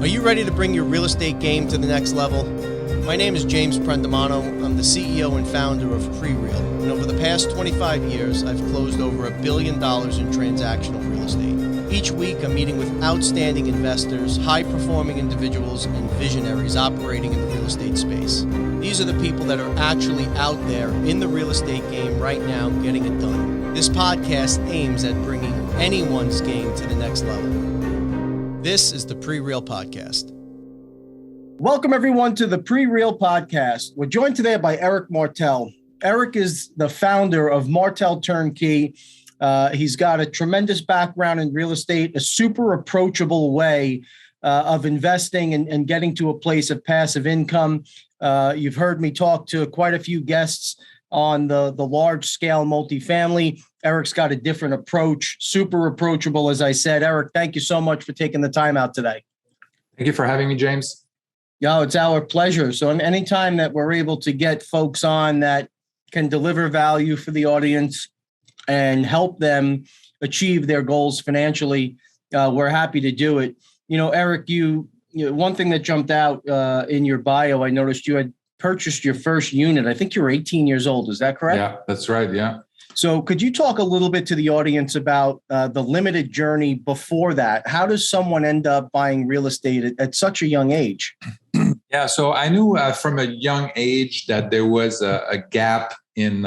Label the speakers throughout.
Speaker 1: Are you ready to bring your real estate game to the next level? My name is James Prendamano. I'm the CEO and founder of PreReal. And over the past 25 years, I've closed over $1 billion in transactional real estate. Each week, I'm meeting with outstanding investors, high-performing individuals, and visionaries operating in the real estate space. These are the people that are actually out there in the real estate game right now getting it done. This podcast aims at bringing anyone's game to the next level. This is the PreReal Podcast.
Speaker 2: Welcome, everyone, to the PreReal Podcast. We're joined today by Eric Martel. Eric is the founder of MartelTurnkey. He's got a tremendous background in real estate, a super approachable way of investing and getting to a place of passive income. You've heard me talk to quite a few guests on the large-scale multifamily. Eric's got a different approach, super approachable, as I said. Eric, thank you so much for taking the time out today.
Speaker 3: Thank you for having me, James.
Speaker 2: Yeah, it's our pleasure. So anytime that we're able to get folks on that can deliver value for the audience and help them achieve their goals financially, we're happy to do it. You know, Eric, you know, one thing that jumped out in your bio, I noticed you had purchased your first unit. I think you were 18 years old. Is that correct?
Speaker 3: Yeah, that's right. Yeah.
Speaker 2: So could you talk a little bit to the audience about the limited journey before that? How does someone end up buying real estate at such a young age?
Speaker 3: Yeah. So I knew from a young age that there was a gap in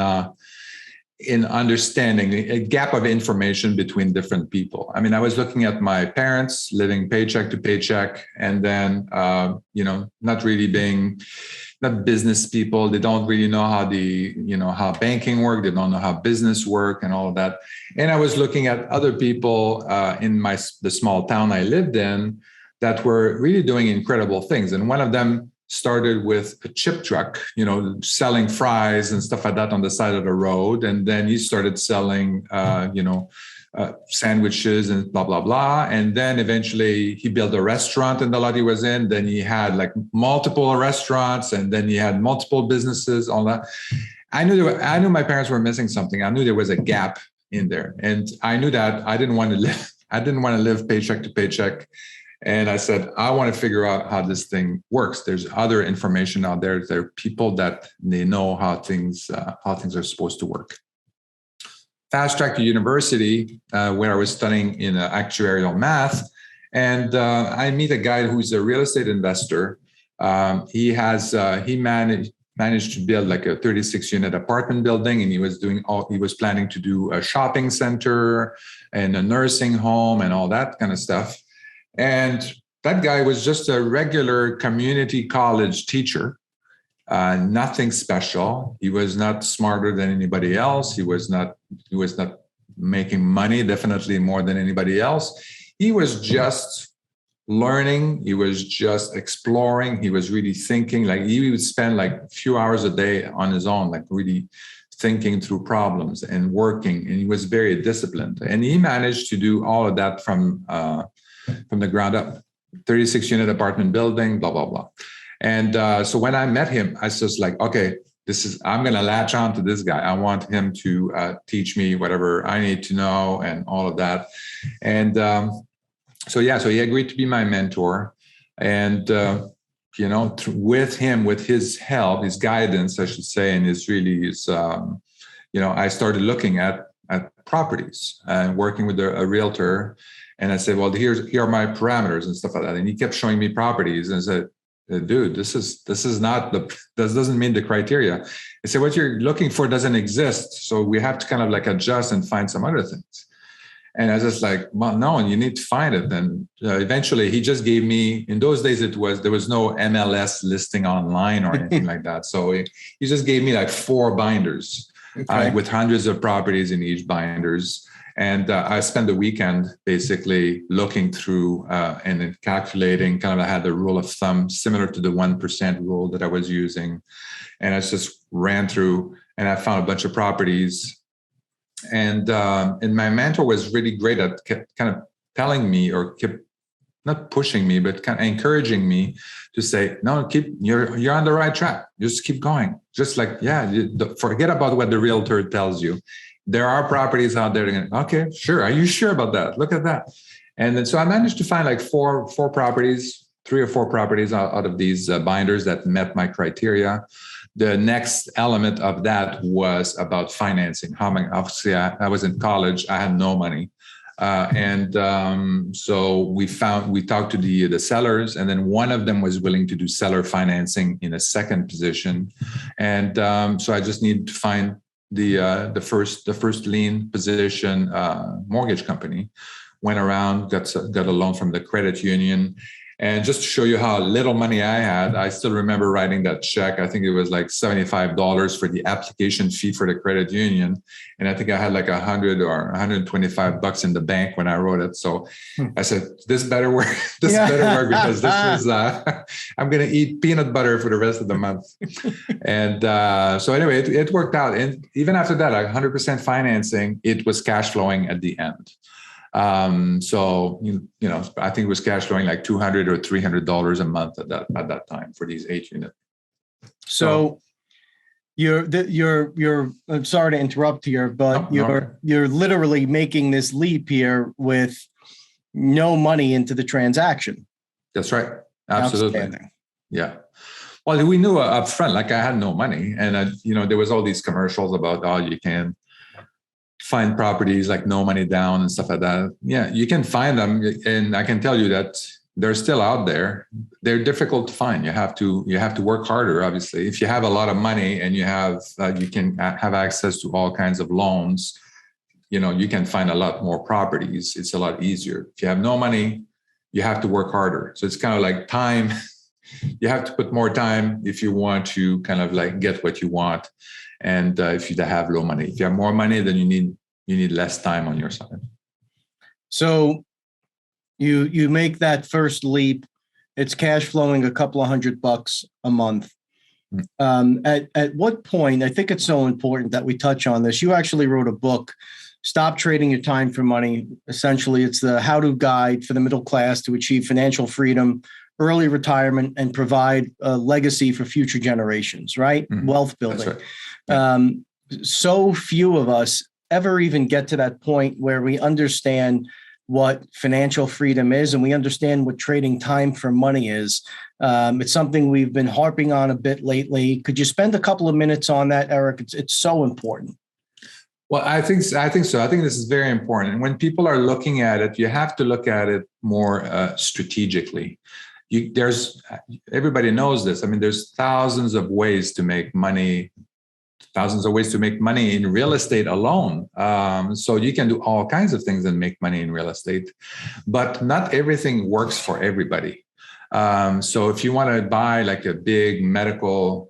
Speaker 3: understanding, a gap of information between different people. I mean, I was looking at my parents living paycheck to paycheck, and then, not really being not business people. They don't really know how banking work. They don't know how business work and all of that. And I was looking at other people in the small town I lived in that were really doing incredible things. And one of them started with a chip truck, selling fries and stuff like that on the side of the road. And then he started selling, sandwiches and blah, blah, blah. And then eventually he built a restaurant in the lot he was in. Then he had like multiple restaurants, and then he had multiple businesses, all that. I knew my parents were missing something. I knew there was a gap in there. And I knew that I didn't want to live paycheck to paycheck. And I said, I want to figure out how this thing works. There's other information out there. There are people that they know how things are supposed to work. Fast track to university, where I was studying in actuarial math. And I meet a guy who's a real estate investor. He managed to build like a 36-unit apartment building, and he was planning to do a shopping center and a nursing home and all that kind of stuff. And that guy was just a regular community college teacher, nothing special. He was not smarter than anybody else. He was not making money, definitely more than anybody else. He was just learning. He was just exploring. He was really thinking. Like he would spend like a few hours a day on his own, like really thinking through problems and working. And he was very disciplined. And he managed to do all of that from the ground up. 36-unit apartment building, blah, blah, blah. And so when I met him, I was just like, okay, I'm going to latch on to this guy. I want him to teach me whatever I need to know and all of that. And so he agreed to be my mentor. And, with him, with his help, his guidance, I should say, and I started looking at properties and working with a realtor. And I said, well, here are my parameters and stuff like that. And he kept showing me properties and said, dude, this doesn't meet the criteria. I said, what you're looking for doesn't exist. So we have to kind of like adjust and find some other things. And I was just like, well, no, you need to find it. And eventually he just gave me, in those days, there was no MLS listing online or anything like that. So he just gave me like 4 binders with hundreds of properties in each binders. And I spent the weekend basically looking through and then calculating. Kind of, I had the rule of thumb similar to the 1% rule that I was using. And I just ran through and I found a bunch of properties. And my mentor was really great at kept kind of telling me, or kept not pushing me, but kind of encouraging me to say, no, you're on the right track. Just keep going. Just like, forget about what the realtor tells you. There are properties out there. Okay, sure. Are you sure about that? Look at that. And then so I managed to find like four properties 3 or 4 properties out of these binders that met my criteria. The next element of that was about financing. Obviously, I was in college. I had no money. So we talked to the sellers, and then one of them was willing to do seller financing in a second position. And so I just needed to find the first lien position mortgage company. Went around, got a loan from the credit union. And just to show you how little money I had, I still remember writing that check. I think it was like $75 for the application fee for the credit union. And I think I had like $100 or $125 in the bank when I wrote it. So I said, this better work. This better work, because this is, I'm going to eat peanut butter for the rest of the month. And so anyway, it worked out. And even after that, like 100% financing, it was cash flowing at the end. So, I think it was cash flowing like $200 or $300 a month at that time for these 8 units.
Speaker 2: So you're I'm sorry to interrupt here, but you're literally making this leap here with no money into the transaction.
Speaker 3: That's right. Absolutely. Yeah. Well, we knew up front, like I had no money, and there was all these commercials about, you can find properties like no money down and stuff like that. Yeah, you can find them, and I can tell you that they're still out there. They're difficult to find. You have to work harder. Obviously, if you have a lot of money and you can have access to all kinds of loans, you can find a lot more properties. It's a lot easier. If you have no money, you have to work harder. So it's kind of like time. You have to put more time if you want to kind of like get what you want. And if you have low money, if you have more money, then you need less time on your side. So
Speaker 2: you make that first leap. It's cash flowing a couple of $100 a month. At what point? I think it's so important that we touch on this. You actually wrote a book, Stop Trading Your Time for Money. Essentially, it's the how-to guide for the middle class to achieve financial freedom, early retirement, and provide a legacy for future generations, right? Mm-hmm. Wealth building. That's right. So few of us ever even get to that point where we understand what financial freedom is and we understand what trading time for money is. It's something we've been harping on a bit lately. Could you spend a couple of minutes on that, Eric? It's so important.
Speaker 3: Well, I think so. I think this is very important. And when people are looking at it, you have to look at it more strategically. Everybody knows this. I mean, there's thousands of ways to make money in real estate alone. So you can do all kinds of things and make money in real estate, but not everything works for everybody. So if you want to buy like a big medical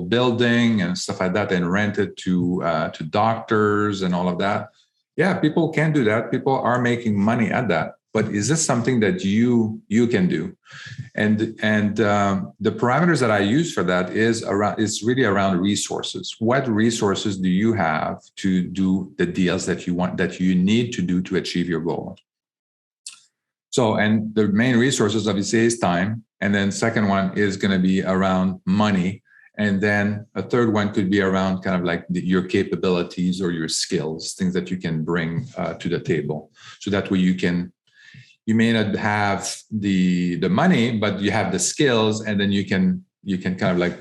Speaker 3: building and stuff like that and rent it to doctors and all of that, yeah, people can do that. People are making money at that. But is this something that you can do? And the parameters that I use for that is really around resources. What resources do you have to do the deals that you need to do to achieve your goal? So, and the main resources obviously is time. And then second one is going to be around money. And then a third one could be around kind of like your capabilities or your skills, things that you can bring to the table. So that way you may not have the money, but you have the skills, and then you can kind of like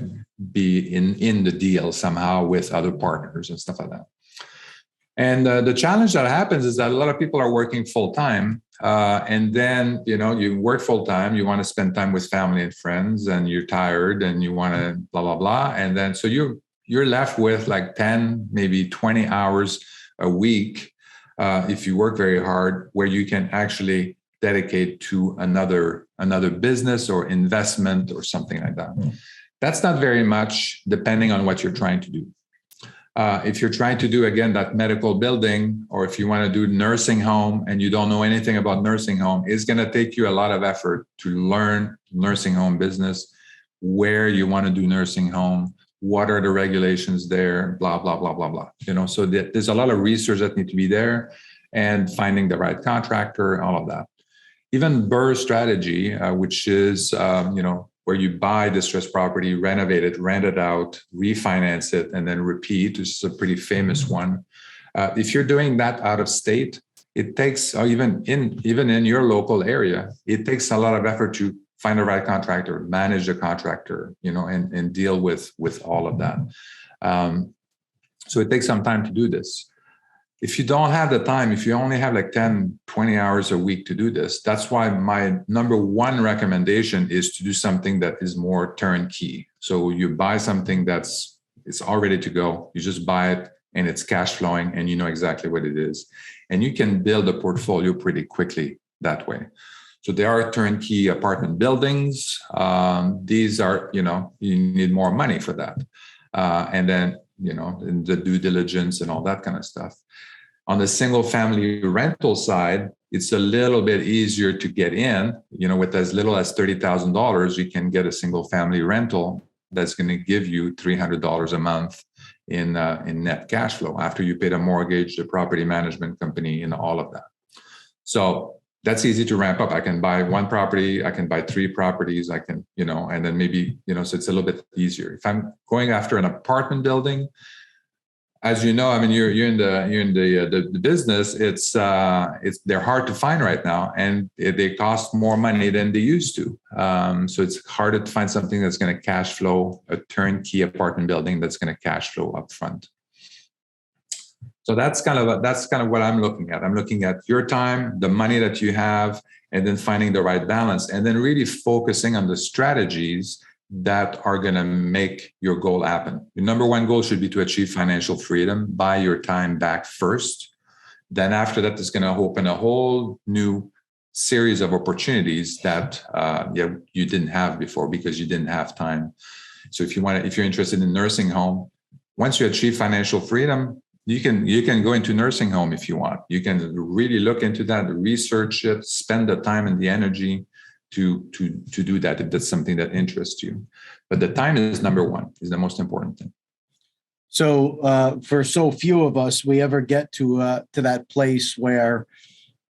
Speaker 3: be in the deal somehow with other partners and stuff like that. And the challenge that happens is that a lot of people are working full time, and then you work full time, you want to spend time with family and friends, and you're tired, and you want to blah blah blah, and then so you're left with like 10, maybe 20 hours a week if you work very hard, where you can actually dedicate to another business or investment or something like that. That's not very much, depending on what you're trying to do. If you're trying to do, again, that medical building, or if you want to do nursing home and you don't know anything about nursing home, it's going to take you a lot of effort to learn nursing home business, where you want to do nursing home, what are the regulations there, blah, blah, blah, blah, blah. So there's a lot of research that need to be there, and finding the right contractor, all of that. Even BRRRR strategy, which is, where you buy distressed property, renovate it, rent it out, refinance it, and then repeat, which is a pretty famous one. If you're doing that out of state, it takes, or even in your local area, it takes a lot of effort to find the right contractor, manage the contractor, and deal with all of that. So it takes some time to do this. If you don't have the time, if you only have like 10, 20 hours a week to do this, that's why my number one recommendation is to do something that is more turnkey. So you buy something it's all ready to go. You just buy it and it's cash flowing and you know exactly what it is. And you can build a portfolio pretty quickly that way. So there are turnkey apartment buildings. These are, you need more money for that. And then, the due diligence and all that kind of stuff. On the single family rental side, it's a little bit easier to get in, with as little as $30,000, you can get a single family rental that's going to give you $300 a month in net cash flow after you pay the mortgage, the property management company, and all of that. So that's easy to ramp up. I can buy one property, I can buy 3 properties, I can, and then maybe, so it's a little bit easier. If I'm going after an apartment building, as you know, I mean, you're in the business. They're hard to find right now, and they cost more money than they used to. So it's harder to find something that's going to cash flow, a turnkey apartment building that's going to cash flow up front. So that's kind of what I'm looking at. I'm looking at your time, the money that you have, and then finding the right balance, and then really focusing on the strategies that are going to make your goal happen. Your number one goal should be to achieve financial freedom. Buy your time back first. Then after that, it's going to open a whole new series of opportunities that you didn't have before because you didn't have time. So if you're interested in nursing home, once you achieve financial freedom, you can go into nursing home if you want. You can really look into that, research it, spend the time and the energy to do that if that's something that interests you. But the time is number one, is the most important thing.
Speaker 2: So for so few of us, we ever get to that place where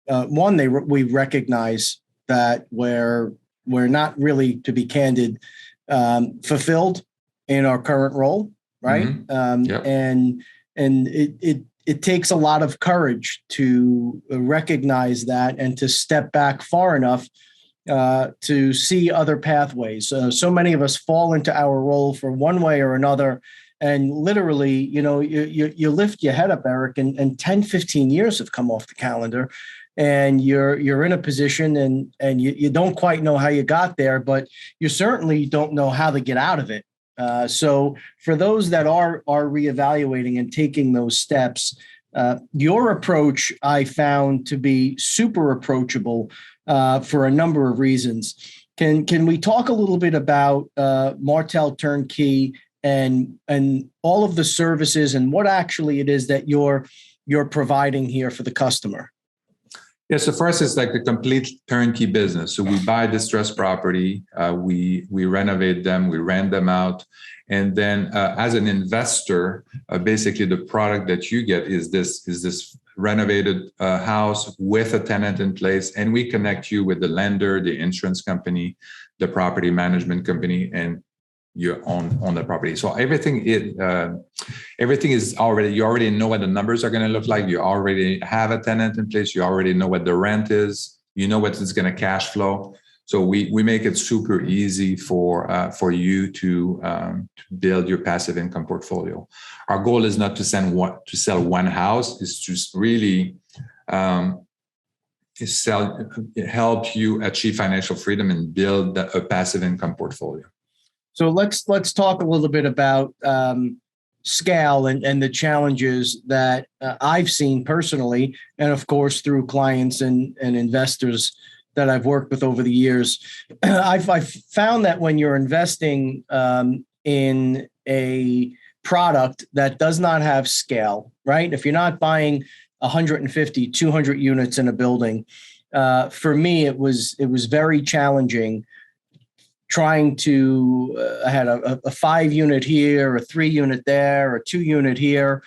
Speaker 2: we recognize that we're not really, to be candid, fulfilled in our current role, right? Mm-hmm. Yep. And it takes a lot of courage to recognize that and to step back far enough to see other pathways. So many of us fall into our role for one way or another. And literally, you lift your head up, Eric, and 10, 15 years have come off the calendar. And you're in a position and you don't quite know how you got there, but you certainly don't know how to get out of it. So for those that are reevaluating and taking those steps, your approach I found to be super approachable for a number of reasons. Can we talk a little bit about MartelTurnkey and all of the services and what actually it is that you're providing here for the customer?
Speaker 3: Yeah, so for us, it's like the complete turnkey business. So we buy distressed property, we renovate them, we rent them out. And then as an investor, basically the product that you get is this renovated house with a tenant in place. And we connect you with the lender, the insurance company, the property management company, and you own the property. So everything is already, you already know what the numbers are going to look like. You already have a tenant in place. You already know what the rent is. You know what is going to cash flow. So we make it super easy for you to build your passive income portfolio. Our goal is not to sell one house. It's just really help you achieve financial freedom and build a passive income portfolio.
Speaker 2: So let's talk a little bit about scale and the challenges that I've seen personally, and of course through clients and investors that I've worked with over the years. I've found that when you're investing in a product that does not have scale, right? If you're not buying 150, 200 units in a building, for me it was very challenging. Trying to, I had a 5-unit here, a 3-unit there, a 2-unit here,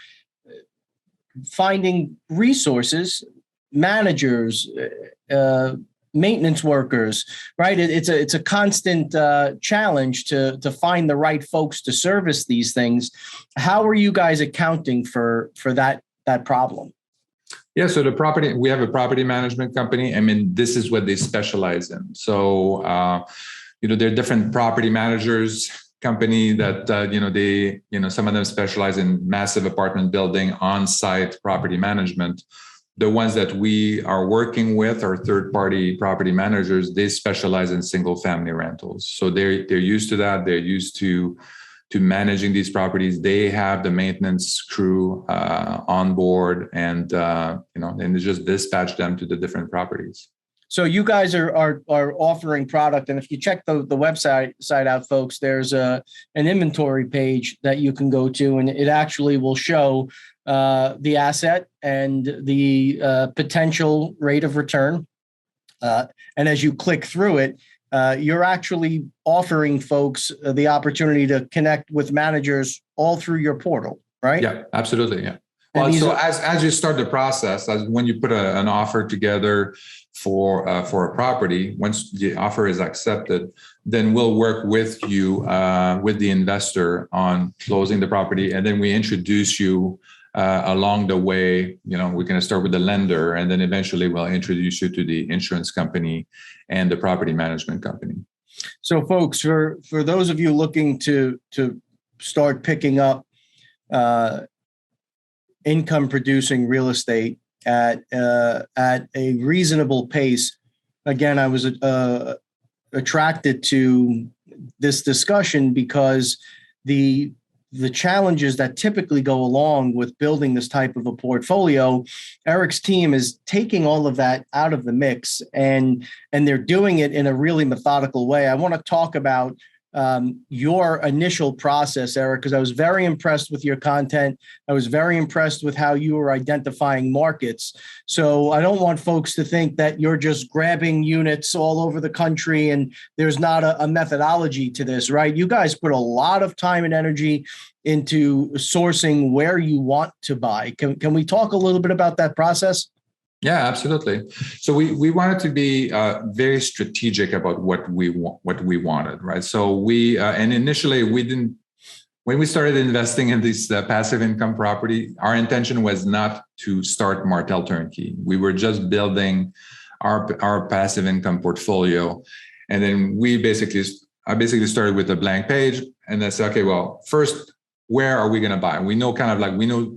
Speaker 2: finding resources, managers, maintenance workers, right? It's a constant challenge to find the right folks to service these things. How are you guys accounting for that problem?
Speaker 3: Yeah, so we have a property management company. I mean, this is what they specialize in. So, there are different property managers company that, some of them specialize in massive apartment building, on-site property management. The ones that we are working with are third-party property managers. They specialize in single-family rentals. So they're used to that. They're used to managing these properties. They have the maintenance crew on board, and and they just dispatch them to the different properties.
Speaker 2: So you guys are offering product, and if you check the website out, folks, there's an inventory page that you can go to, and it actually will show the asset and the potential rate of return. And as you click through it, you're actually offering folks the opportunity to connect with managers all through your portal, right?
Speaker 3: Yeah, absolutely. Yeah. Well, so as you start the process, as when you put an offer together for a property, once the offer is accepted, then we'll work with you, with the investor on closing the property. And then we introduce you along the way. We're going to start with the lender, and then eventually we'll introduce you to the insurance company and the property management company.
Speaker 2: So folks, for those of you looking to start picking up income producing real estate at a reasonable pace. Again, I was attracted to this discussion because the challenges that typically go along with building this type of a portfolio, Eric's team is taking all of that out of the mix, and they're doing it in a really methodical way. I want to talk about your initial process, Eric, because I was very impressed with your content. I was very impressed with how you were identifying markets. So I don't want folks to think that you're just grabbing units all over the country and there's not a methodology to this, right? You guys put a lot of time and energy into sourcing where you want to buy. Can we talk a little bit about that process?
Speaker 3: Yeah, absolutely. So we wanted to be very strategic about what we wanted, right? So and initially we didn't. When we started investing in this passive income property, our intention was not to start MartelTurnkey. We were just building our passive income portfolio, and then I basically started with a blank page, and then said, okay, well, first, where are we going to buy? We know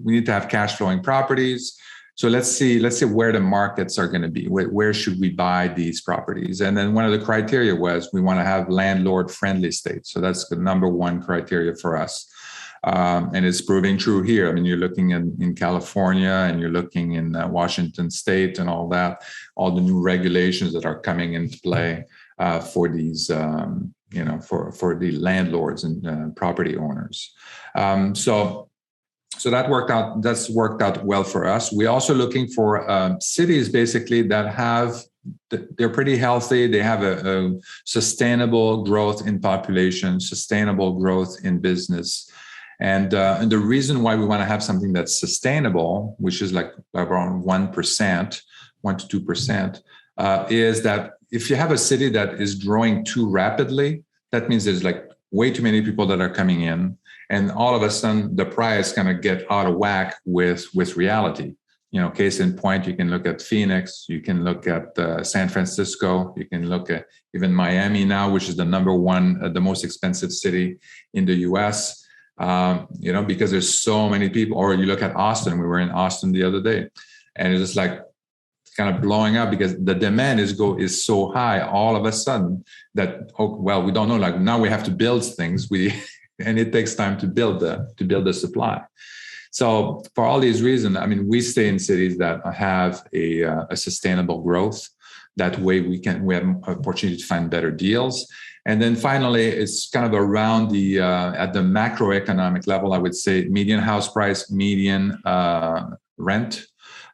Speaker 3: we need to have cash flowing properties. So let's see where the markets are going to be. Where should we buy these properties? And then one of the criteria was we want to have landlord-friendly states. So that's the number one criteria for us. And it's proving true here. I mean, you're looking in California, and you're looking in Washington State and all that, all the new regulations that are coming into play for these, for the landlords and property owners. So that worked out. That's worked out well for us. We're also looking for cities basically that they're pretty healthy. They have a sustainable growth in population, sustainable growth in business, and the reason why we want to have something that's sustainable, which is like around 1%, 1 to 2%, is that if you have a city that is growing too rapidly, that means there's like way too many people that are coming in. And all of a sudden, the price kind of get out of whack with reality. Case in point, you can look at Phoenix, you can look at San Francisco, you can look at even Miami now, which is the number one, the most expensive city in the U.S. Because there's so many people. Or you look at Austin. We were in Austin the other day, and it's just like kind of blowing up because the demand is so high all of a sudden that we don't know. Like now we have to build things. And it takes time to build the supply. So for all these reasons, I mean, we stay in cities that have a sustainable growth. That way we have an opportunity to find better deals. And then finally, it's kind of around at the macroeconomic level, I would say median house price, median rent,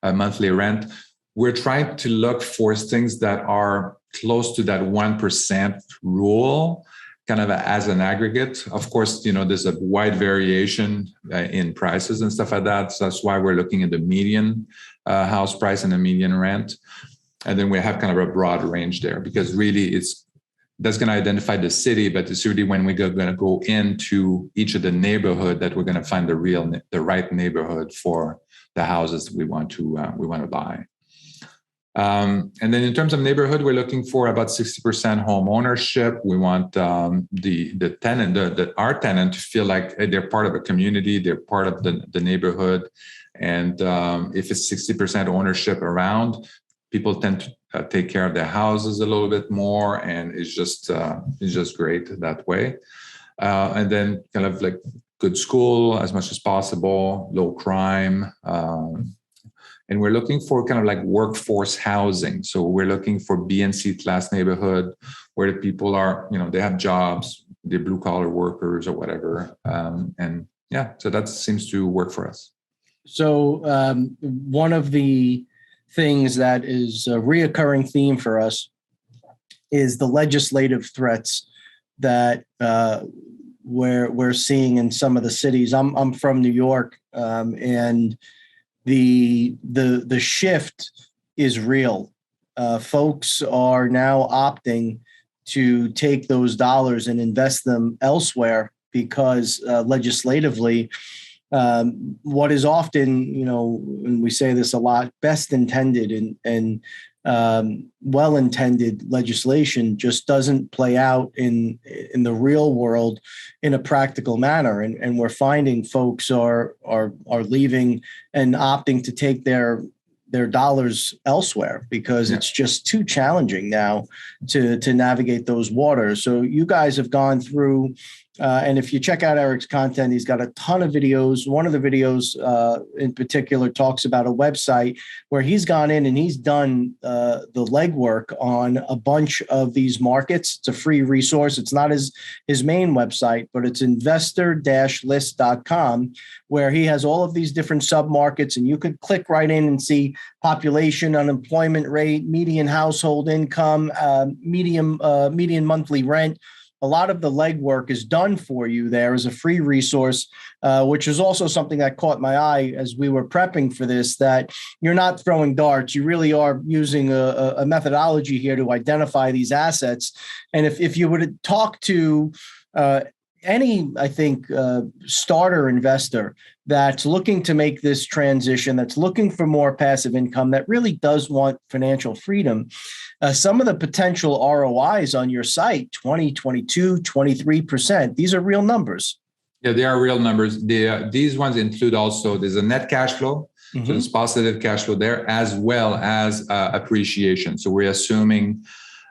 Speaker 3: monthly rent. We're trying to look for things that are close to that 1% rule, kind of as an aggregate. Of course, there's a wide variation in prices and stuff like that. So that's why we're looking at the median house price and the median rent. And then we have kind of a broad range there because really that's going to identify the city, but it's really when we're going to go into each of the neighborhood that we're going to find the right neighborhood for the houses we want to buy. And then in terms of neighborhood, we're looking for about 60% home ownership. We want the tenant, our tenant, to feel like they're part of a community, they're part of the neighborhood. And if it's 60% ownership around, people tend to take care of their houses a little bit more, and it's just great that way. And then kind of like good school as much as possible, low crime. And we're looking for kind of like workforce housing. So we're looking for B and C class neighborhood where the people are, they have jobs, they're blue collar workers or whatever. And yeah, so that seems to work for us.
Speaker 2: So one of the things that is a reoccurring theme for us is the legislative threats that we're seeing in some of the cities. I'm from New York, and the shift is real. Folks are now opting to take those dollars and invest them elsewhere because legislatively, what is often, and we say this a lot, best intended and well-intended legislation just doesn't play out in the real world in a practical manner. And we're finding folks are leaving and opting to take their dollars elsewhere because it's just too challenging now to navigate those waters. So you guys have gone through, and if you check out Eric's content, he's got a ton of videos. One of the videos in particular talks about a website where he's gone in and he's done the legwork on a bunch of these markets. It's a free resource. It's not his main website, but it's investor-list.com, where he has all of these different submarkets, and you could click right in and see population, unemployment rate, median household income, median monthly rent. A lot of the legwork is done for you there as a free resource, which is also something that caught my eye as we were prepping for this, that you're not throwing darts. You really are using a methodology here to identify these assets. And if you were to talk to any, I think, starter investor that's looking to make this transition, that's looking for more passive income, that really does want financial freedom, some of the potential ROIs on your site, 20, 22, 23%, these are real numbers.
Speaker 3: Yeah, they are real numbers. These ones include also, there's a net cash flow. Mm-hmm. So there's positive cash flow there, as well as appreciation. So we're assuming,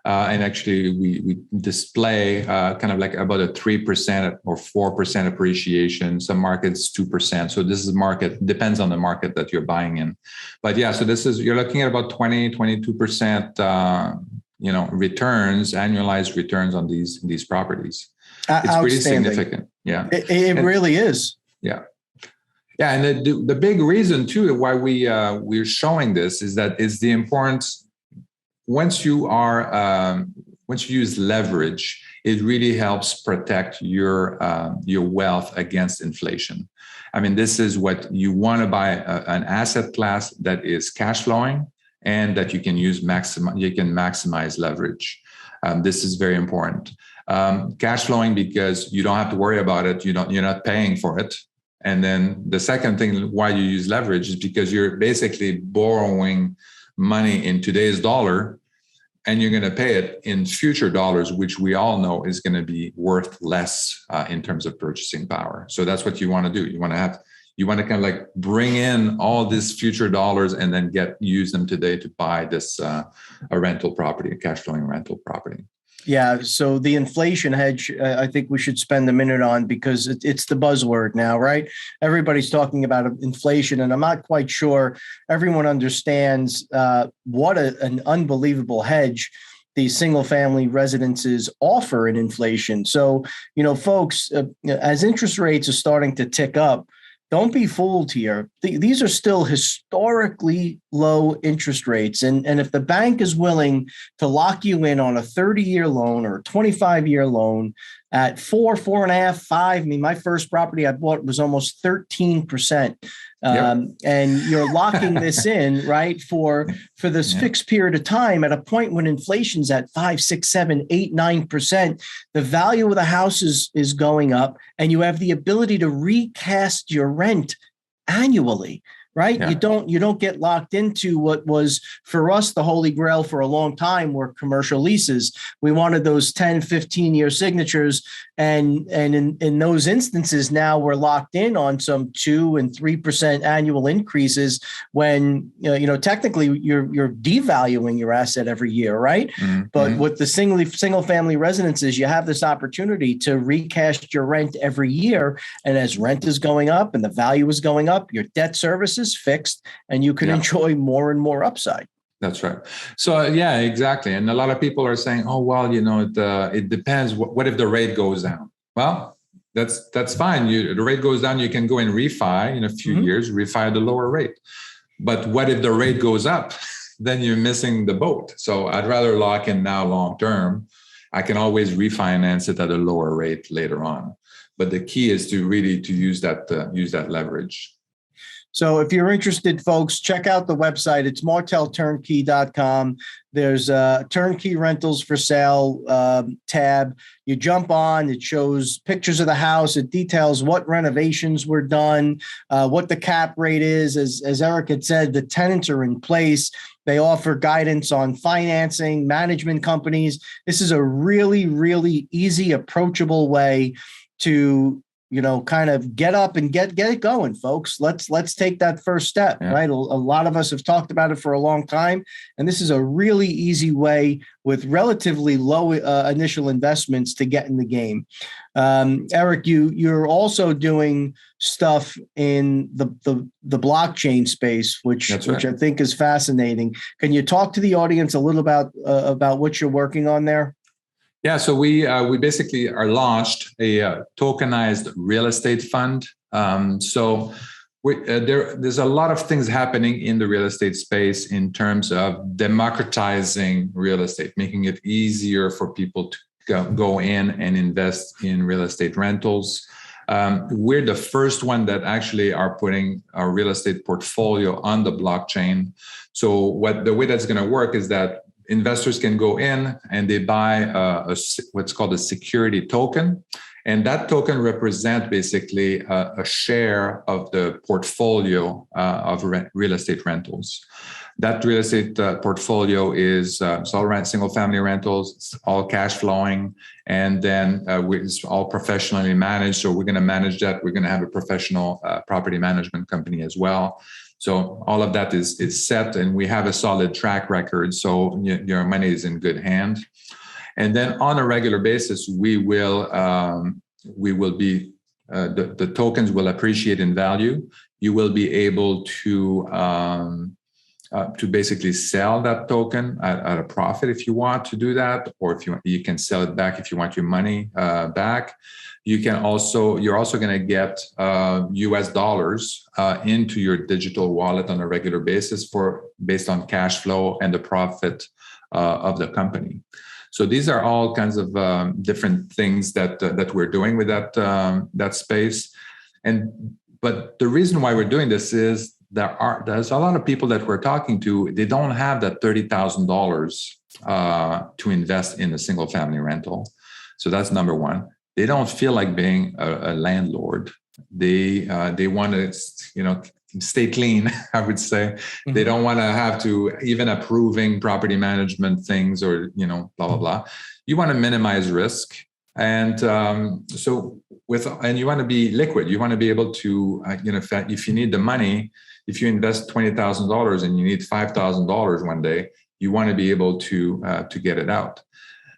Speaker 3: and actually we display kind of like about a 3% or 4% appreciation. Some markets 2%. So this is market, depends on the market that you're buying in. But yeah, so you're looking at about 20, 22% returns, annualized returns on these properties. It's pretty significant. Yeah,
Speaker 2: it really is.
Speaker 3: Yeah. Yeah, and the big reason too why we're showing this is that it's the importance. Once you use leverage, it really helps protect your wealth against inflation. I mean, this is what you want to buy, an asset class that is cash flowing and that you can maximize leverage. This is very important. Cash flowing because you don't have to worry about it. You're not paying for it. And then the second thing why you use leverage is because you're basically borrowing money in today's dollar, and you're going to pay it in future dollars, which we all know is going to be worth less in terms of purchasing power. So that's what you want to do. You want to kind of like bring in all these future dollars and then use them today to buy this a rental property, a cash flowing rental property.
Speaker 2: Yeah. So the inflation hedge, I think we should spend a minute on, because it's the buzzword now, right? Everybody's talking about inflation, and I'm not quite sure everyone understands what an unbelievable hedge these single family residences offer in inflation. So, folks, as interest rates are starting to tick up, don't be fooled here. These are still historically low interest rates. And if the bank is willing to lock you in on a 30-year loan or a 25-year loan at 4.5, 5, I mean, my first property I bought was almost 13%. And you're locking this in, right, for this fixed period of time at a point when inflation's at 5, 6, 7, 8, 9%. The value of the house is going up, and you have the ability to recast your rent annually, right?
Speaker 3: Yeah.
Speaker 2: You don't get locked into what was for us the holy grail for a long time were commercial leases. We wanted those 10, 15-year signatures. And in those instances, now we're locked in on some 2 and 3% annual increases when, technically you're devaluing your asset every year, right?
Speaker 3: Mm-hmm.
Speaker 2: But with the single family residences, you have this opportunity to recast your rent every year. And as rent is going up and the value is going up, your debt service is fixed and you can enjoy more and more upside.
Speaker 3: That's right. So yeah, exactly. And a lot of people are saying, "Oh, well, it depends. What if the rate goes down?" Well, that's fine. The rate goes down, you can go and refi in a few years, refi at the lower rate. But what if the rate goes up? Then you're missing the boat. So I'd rather lock in now long term. I can always refinance it at a lower rate later on. But the key is to really use that leverage.
Speaker 2: So if you're interested, folks, check out the website. It's MartelTurnkey.com. There's a Turnkey Rentals for Sale tab. You jump on, it shows pictures of the house. It details what renovations were done, what the cap rate is. As Eric had said, the tenants are in place. They offer guidance on financing, management companies. This is a really, really easy, approachable way to kind of get up and get it going, folks. Let's take that first step, right? A lot of us have talked about it for a long time, and this is a really easy way with relatively low initial investments to get in the game. Eric, you're also doing stuff in the blockchain space, which I think is fascinating. Can you talk to the audience a little about what you're working on there?
Speaker 3: Yeah, so we basically are launched a tokenized real estate fund. So there's a lot of things happening in the real estate space in terms of democratizing real estate, making it easier for people to go in and invest in real estate rentals. We're the first one that actually are putting our real estate portfolio on the blockchain. So the way that's going to work is that investors can go in and they buy what's called a security token. And that token represents basically a share of the portfolio of real estate rentals. That real estate portfolio is it's all single family rentals, it's all cash flowing, and then it's all professionally managed. So we're going to manage that. We're going to have a professional property management company as well. So all of that is set, and we have a solid track record. So your money is in good hand. And then on a regular basis, we will be the tokens will appreciate in value. You will be able to basically sell that token at a profit if you want to do that, or if you can sell it back if you want your money back. You're also going to get US dollars into your digital wallet on a regular basis based on cash flow and the profit of the company. So these are all kinds of different things that we're doing with that space. But the reason why we're doing this is there's a lot of people that we're talking to. They don't have that $30,000 to invest in a single family rental. So that's number one. They don't feel like being a landlord. They want to stay clean, I would say. Mm-hmm. They don't want to have to even approving property management things or blah blah blah. You want to minimize risk, and you want to be liquid. You want to be able to if you need the money. If you invest $20,000 and you need $5,000 one day, you want to be able to get it out.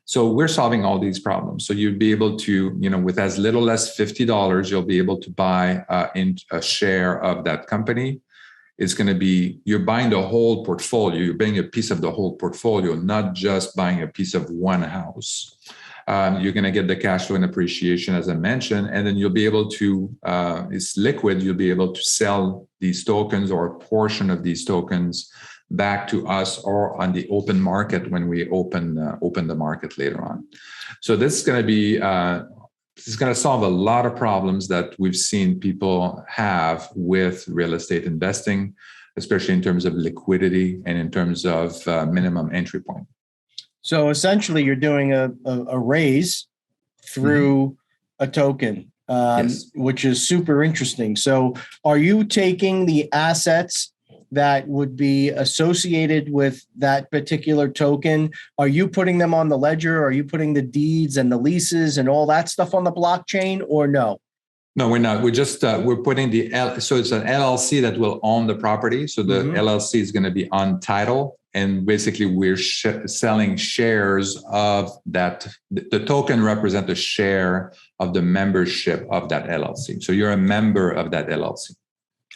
Speaker 3: So we're solving all these problems. So you'd be able to, with as little as $50, you'll be able to buy in a share of that company. It's going to be, you're buying the whole portfolio. You're buying a piece of the whole portfolio, not just buying a piece of one house. You're going to get the cash flow and appreciation, as I mentioned, and then you'll be able to, it's liquid, you'll be able to sell these tokens or a portion of these tokens back to us or on the open market when we open the market later on. So this is going to be, this is going to solve a lot of problems that we've seen people have with real estate investing, especially in terms of liquidity and in terms of minimum entry point.
Speaker 2: So essentially, you're doing a raise through a token.
Speaker 3: Yes.
Speaker 2: which is super interesting. So are you taking the assets that would be associated with that particular token? Are you putting them on the ledger? Are you putting the deeds and the leases and all that stuff on the blockchain, or no?
Speaker 3: No, we're not. We're just we're putting so it's an LLC that will own the property. So the LLC is going to be on title, and basically we're selling shares of that. The token represents a share of the membership of that LLC. So you're a member of that LLC.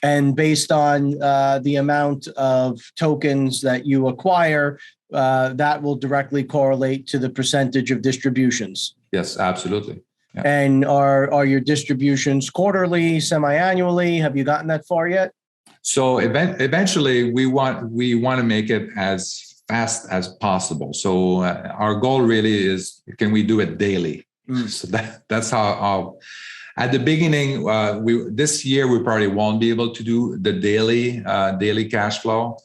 Speaker 2: And based on the amount of tokens that you acquire, that will directly correlate to the percentage of distributions.
Speaker 3: Yes, absolutely. Yeah.
Speaker 2: And are your distributions quarterly, semi-annually? Have you gotten that far yet?
Speaker 3: So eventually, we want to make it as fast as possible. So our goal really is, can we do it daily? So that's how. At the beginning, this year we probably won't be able to do the daily cash flow,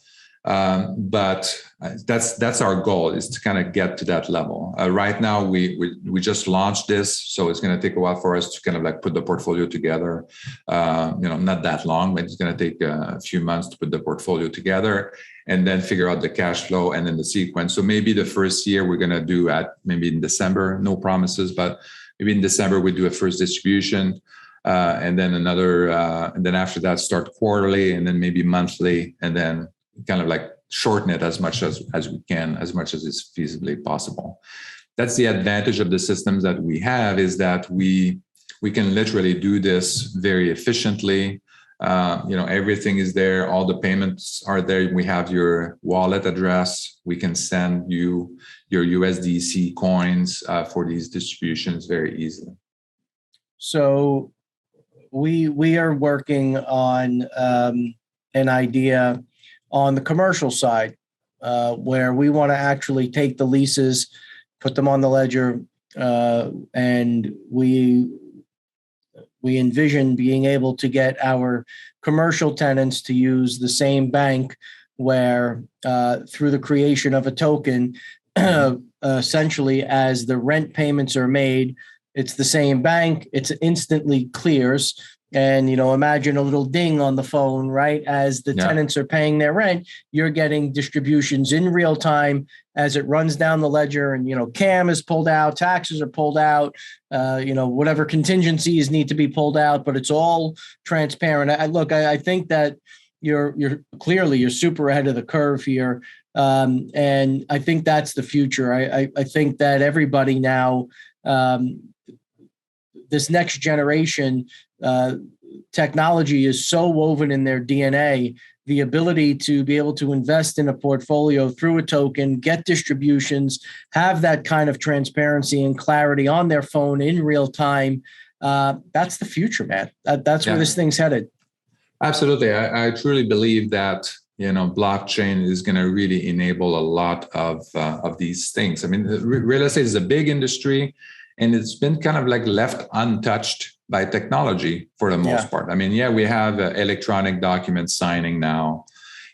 Speaker 3: but that's our goal, is to kind of get to that level. Right now, we just launched this, so it's going to take a while for us to kind of like put the portfolio together. Not that long, but it's going to take a few months to put the portfolio together, and then figure out the cash flow and then the sequence. So maybe the first year we're going to do maybe in December. No promises, but maybe in December we do a first distribution, and then another, and then after that start quarterly, and then maybe monthly, and then kind of like shorten it as much as we can, as much as is feasibly possible. That's the advantage of the systems that we have, is that we can literally do this very efficiently. Everything is there. All the payments are there. We have your wallet address. We can send you your USDC coins for these distributions very easily.
Speaker 2: So we are working on an idea on the commercial side, where we want to actually take the leases, put them on the ledger, and we envision being able to get our commercial tenants to use the same bank, where through the creation of a token, essentially as the rent payments are made, it's the same bank, it instantly clears. And, imagine a little ding on the phone, right? As the tenants are paying their rent, you're getting distributions in real time as it runs down the ledger, and, CAM is pulled out, taxes are pulled out, whatever contingencies need to be pulled out, but it's all transparent. I think that you're super ahead of the curve here. And I think that's the future. I think that everybody now, this next generation, technology is so woven in their DNA, the ability to be able to invest in a portfolio through a token, get distributions, have that kind of transparency and clarity on their phone in real time. That's the future, man. That's where this thing's headed.
Speaker 3: Absolutely. I truly believe that, blockchain is going to really enable a lot of these things. I mean, real estate is a big industry, and it's been kind of like left untouched by technology for the most part. I mean, we have electronic document signing now,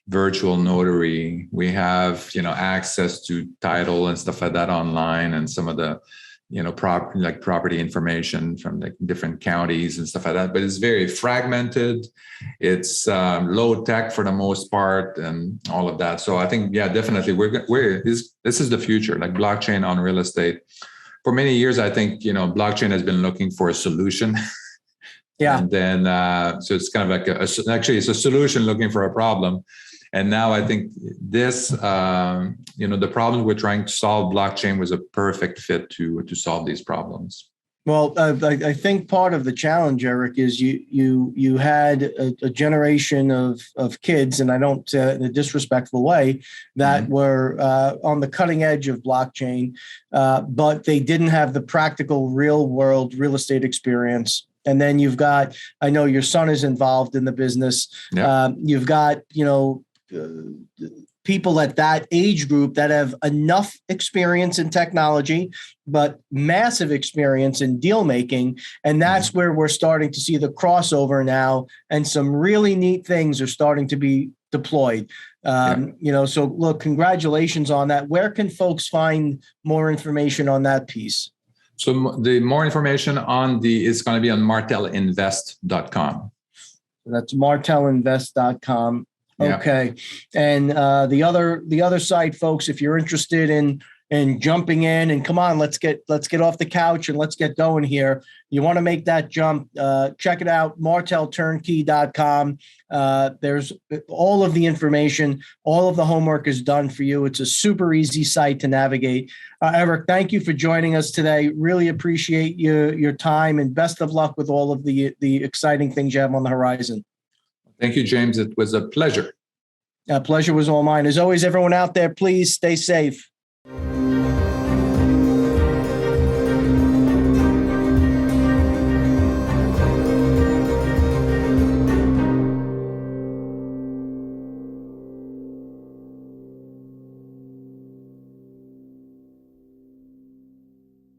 Speaker 3: virtual notary. We have, access to title and stuff like that online, and some of the, property information from like different counties and stuff like that. But it's very fragmented. It's low tech for the most part, and all of that. So I think, definitely, this is the future, like blockchain on real estate. For many years, I think, blockchain has been looking for a solution. Yeah. And then, so it's kind of like it's a solution looking for a problem. And now I think this, the problem we're trying to solve, blockchain was a perfect fit to solve these problems.
Speaker 2: Well, I think part of the challenge, Eric, is you had a generation of kids, and I don't in a disrespectful way, that were on the cutting edge of blockchain, but they didn't have the practical real world real estate experience. And then you've got, I know your son is involved in the business. Yeah. You've got, people at that age group that have enough experience in technology, but massive experience in deal making. And that's where we're starting to see the crossover now. And some really neat things are starting to be deployed. So look, congratulations on that. Where can folks find more information on that piece?
Speaker 3: So the more information is going to be on martelinvest.com.
Speaker 2: That's martelinvest.com.
Speaker 3: Yeah.
Speaker 2: Okay. And the other site, folks, if you're interested in jumping in and come on, let's get off the couch and let's get going here. You want to make that jump, check it out, MartelTurnkey.com. There's all of the information, all of the homework is done for you. It's a super easy site to navigate. Eric, thank you for joining us today. Really appreciate your time and best of luck with all of the exciting things you have on the horizon.
Speaker 3: Thank you, James. It was a pleasure.
Speaker 2: Pleasure was all mine. As always, everyone out there, please stay safe.